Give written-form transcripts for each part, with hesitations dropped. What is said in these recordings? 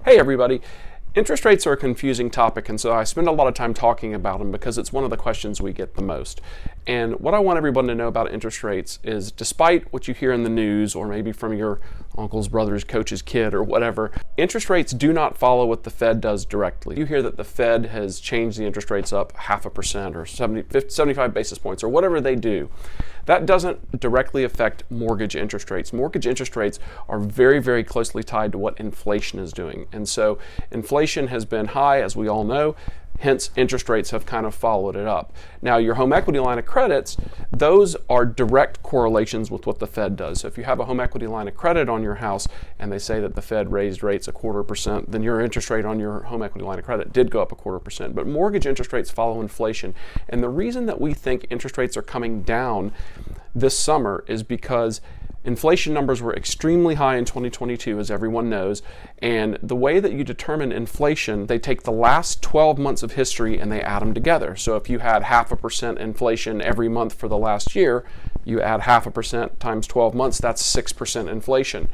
Hey everybody. Interest rates are a confusing topic, and so I spend a lot of time talking about them because it's one of the questions we get the most. And what I want everyone to know about interest rates is, despite what you hear in the news or maybe from your uncle's brother's coach's kid or whatever, interest rates do not follow what the Fed does directly. You hear that the Fed has changed the interest rates up 0.5% or 75 basis points or whatever they do. That doesn't directly affect mortgage interest rates. Mortgage interest rates are very, very closely tied to what inflation is doing. And so inflation has been high, as we all know, hence interest rates have kind of followed it up. Now, your home equity line of credits, those are direct correlations with what the Fed does. So if you have a home equity line of credit on your house and they say that the Fed raised rates 0.25%, then your interest rate on your home equity line of credit did go up 0.25%. But mortgage interest rates follow inflation. And the reason that we think interest rates are coming down this summer is because inflation numbers were extremely high in 2022, as everyone knows, and the way that you determine inflation, they take the last 12 months of history and they add them together. So if you had 0.5% inflation every month for the last year, you add 0.5% times 12 months, that's 6% inflation.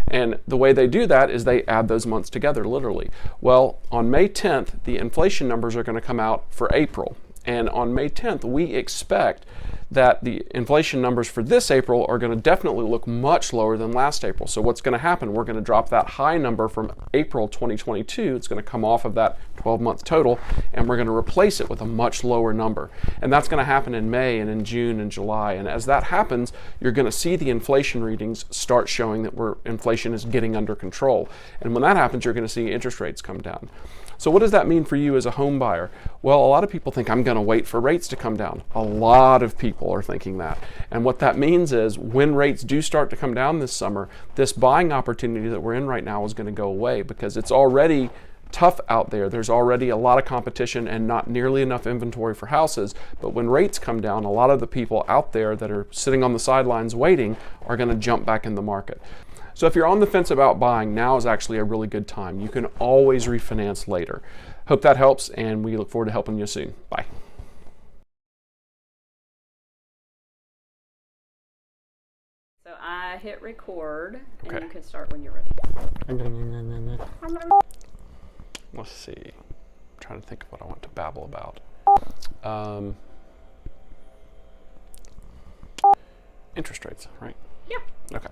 And the way they do that is they add those months together, literally. Well, on May 10th, the inflation numbers are going to come out for April. And on May 10th, we expect that the inflation numbers for this April are going to definitely look much lower than last April. So what's going to happen? We're going to drop that high number from April 2022. It's going to come off of that 12-month total, and we're going to replace it with a much lower number. And that's going to happen in May and in June and July. And as that happens, you're going to see the inflation readings start showing that inflation is getting under control. And when that happens, you're going to see interest rates come down. So what does that mean for you as a home buyer? Well, a lot of people think I'm going to wait for rates to come down. A lot of people are thinking that. And what that means is when rates do start to come down this summer, this buying opportunity that we're in right now is going to go away because it's already tough out there. There's already a lot of competition and not nearly enough inventory for houses. But when rates come down, a lot of the people out there that are sitting on the sidelines waiting are going to jump back in the market. So if you're on the fence about buying, now is actually a really good time. You can always refinance later. Hope that helps, and we look forward to helping you soon. Bye. So I hit record, and Okay. you can start when you're ready. Let's see. I'm trying to think of what I want to babble about. Interest rates, right? Yeah. Okay.